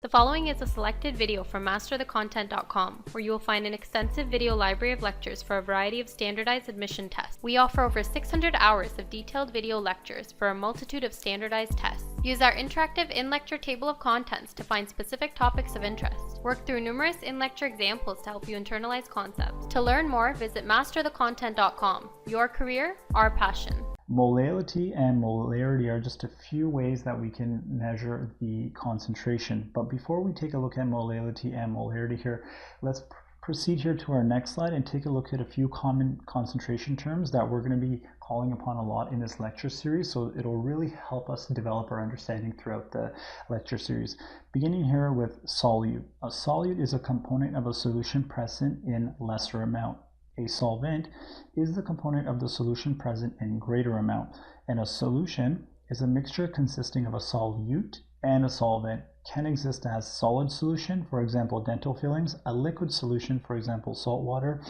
The following is a selected video from masterthecontent.com, where you will find an extensive video library of lectures for a variety of standardized admission tests. We offer over 600 hours of detailed video lectures for a multitude of standardized tests. Use our interactive in-lecture table of contents to find specific topics of interest. Work through numerous in-lecture examples to help you internalize concepts. To learn more, visit masterthecontent.com. Your career, our passion. Molality and molarity are just a few ways that we can measure the concentration. But before we take a look at molality and molarity here, let's proceed here to our next slide and take a look at a few common concentration terms that we're going to be calling upon a lot in this lecture series. So it'll really help us develop our understanding throughout the lecture series. Beginning here with solute. A solute is a component of a solution present in lesser amount. A solvent is the component of the solution present in greater amount, and a solution is a mixture consisting of a solute and a solvent. Can exist as solid solution, for example dental fillings, a liquid solution, for example salt water,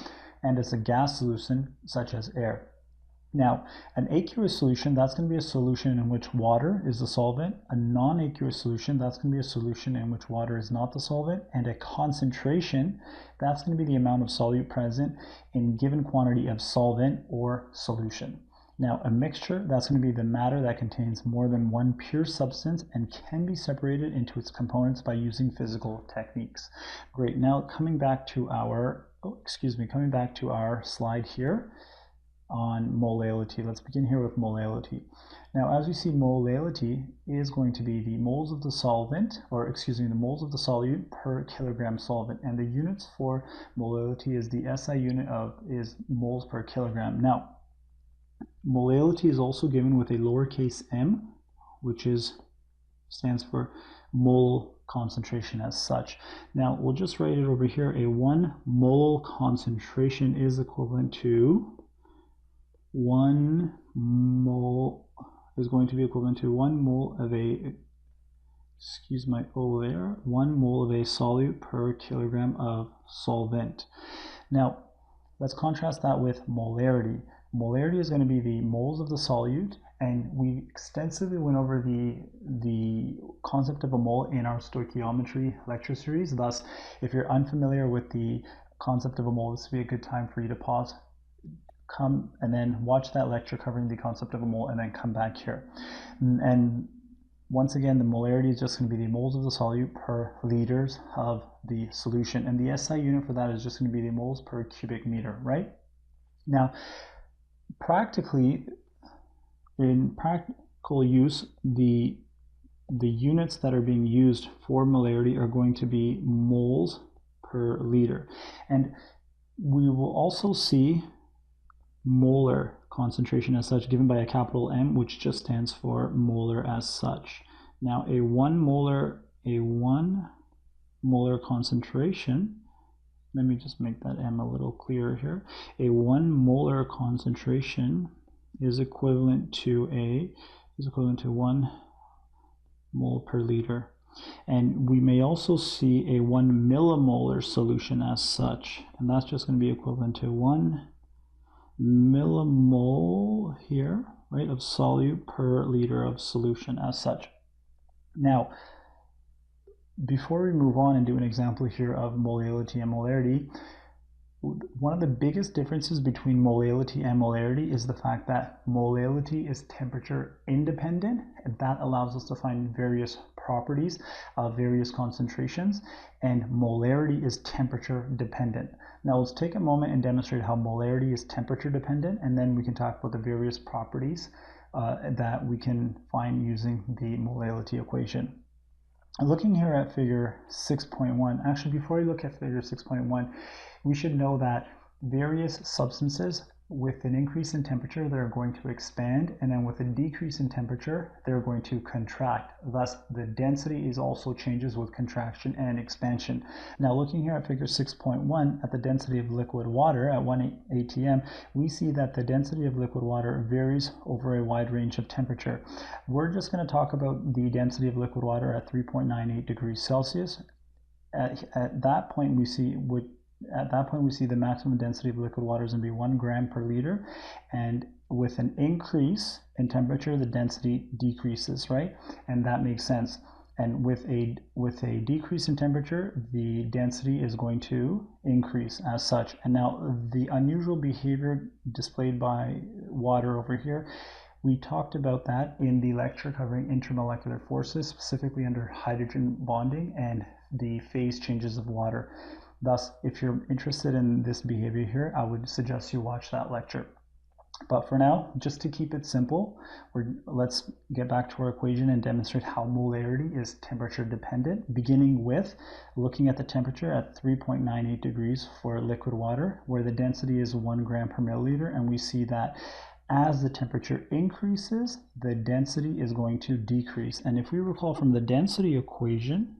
and as a gas solution such as air. Now, an aqueous solution, that's going to be a solution in which water is the solvent. A non-aqueous solution, that's going to be a solution in which water is not the solvent. And a concentration, that's going to be the amount of solute present in given quantity of solvent or solution. Now, a mixture, that's going to be the matter that contains more than one pure substance and can be separated into its components by using physical techniques. Great. Now, coming back to our slide here on molality. Let's begin here with molality. Now, as we see, molality is going to be the moles of the solvent, the moles of the solute per kilogram solvent, and the units for molality is the SI unit is moles per kilogram. Now, molality is also given with a lowercase m, which stands for mole concentration as such. Now, we'll just write it over here. A 1 mole concentration is equivalent to 1 mole is going to be equivalent to 1 mole of a, 1 mole of a solute per kilogram of solvent. Now, let's contrast that with molarity. Molarity is going to be the moles of the solute, and we extensively went over the concept of a mole in our stoichiometry lecture series. Thus, if you're unfamiliar with the concept of a mole, this would be a good time for you to pause, come and then watch that lecture covering the concept of a mole, and then come back here. And once again, the molarity is just going to be the moles of the solute per liters of the solution, and the SI unit for that is just going to be the moles per cubic meter, right? Now, in practical use, the units that are being used for molarity are going to be moles per liter, and we will also see molar concentration as such given by a capital M, which just stands for molar as such. Now, a 1 molar concentration, let me just make that M a little clearer here. A 1 molar concentration is equivalent to 1 mole per liter. And we may also see a 1 millimolar solution as such, and that's just going to be equivalent to 1 millimole here, right, of solute per liter of solution as such. Now, before we move on and do an example here of molality and molarity, one of the biggest differences between molality and molarity is the fact that molality is temperature independent, and that allows us to find various properties of various concentrations, and molarity is temperature dependent. Now, let's take a moment and demonstrate how molarity is temperature dependent, and then we can talk about the various properties that we can find using the molality equation. Looking here at figure 6.1, actually before we look at figure 6.1, we should know that various substances with an increase in temperature, they're going to expand, and then with a decrease in temperature, they're going to contract. Thus, the density is also changes with contraction and expansion. Now, looking here at figure 6.1, at the density of liquid water at 1 atm, we see that the density of liquid water varies over a wide range of temperature. We're just going to talk about the density of liquid water at 3.98 degrees Celsius. At that point, we see the maximum density of liquid water is going to be 1 gram per liter, and with an increase in temperature, the density decreases, right? And that makes sense. And with a decrease in temperature, the density is going to increase as such. And now the unusual behavior displayed by water over here, we talked about that in the lecture covering intermolecular forces, specifically under hydrogen bonding and the phase changes of water. Thus, if you're interested in this behavior here, I would suggest you watch that lecture. But for now, just to keep it simple, let's get back to our equation and demonstrate how molarity is temperature dependent, beginning with looking at the temperature at 3.98 degrees for liquid water, where the density is 1 gram per milliliter, and we see that as the temperature increases, the density is going to decrease. And if we recall from the density equation,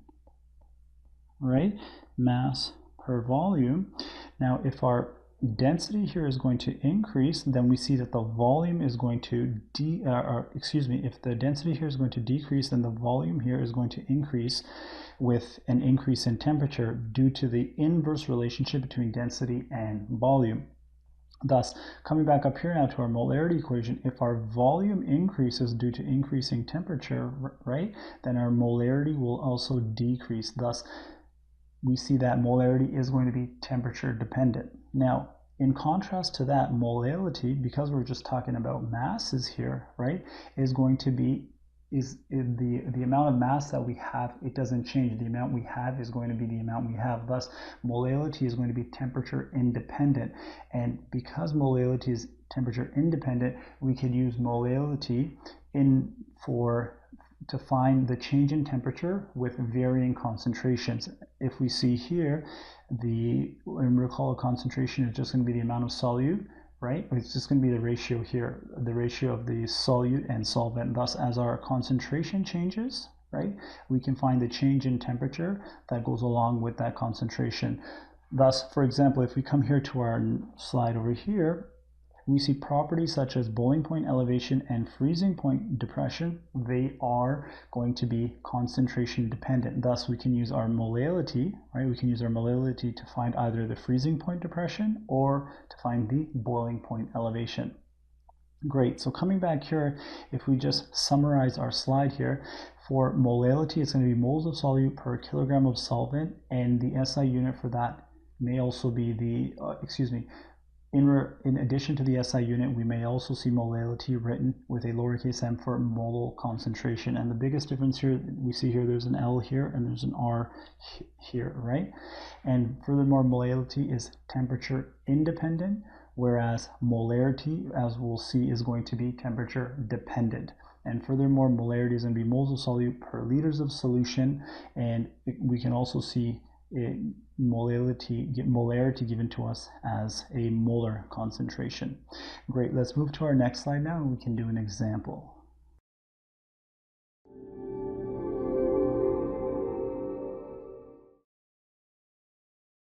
right, mass per volume, now if our density here is going to increase, then we see that the volume is going to if the density here is going to decrease, then the volume here is going to increase with an increase in temperature due to the inverse relationship between density and volume. Thus, coming back up here now to our molarity equation, if our volume increases due to increasing temperature, right, then our molarity will also decrease. Thus, we see that molarity is going to be temperature dependent. Now, in contrast to that, molality, because we're just talking about masses here, right, is going to be the amount of mass that we have. It doesn't change. The amount we have is going to be the amount we have. Thus, molality is going to be temperature independent. And because molality is temperature independent, we could use molality to find the change in temperature with varying concentrations. If we see here, and recall a concentration is just going to be the amount of solute, right? It's just going to be the ratio here, the ratio of the solute and solvent. Thus, as our concentration changes, right, we can find the change in temperature that goes along with that concentration. Thus, for example, if we come here to our slide over here, we see properties such as boiling point elevation and freezing point depression. They are going to be concentration dependent. Thus, we can use our molality, right? We can use our molality to find either the freezing point depression or to find the boiling point elevation. Great, so coming back here, if we just summarize our slide here, for molality, it's going to be moles of solute per kilogram of solvent, and the SI unit for that may also be the, in addition to the SI unit, we may also see molality written with a lowercase m for mole concentration. And the biggest difference here, we see here, there's an L here and there's an R here, right? And furthermore, molality is temperature independent, whereas molarity, as we'll see, is going to be temperature dependent. And furthermore, molarity is going to be moles of solute per liters of solution. And we can also see molarity given to us as a molar concentration. Great, let's move to our next slide now and we can do an example.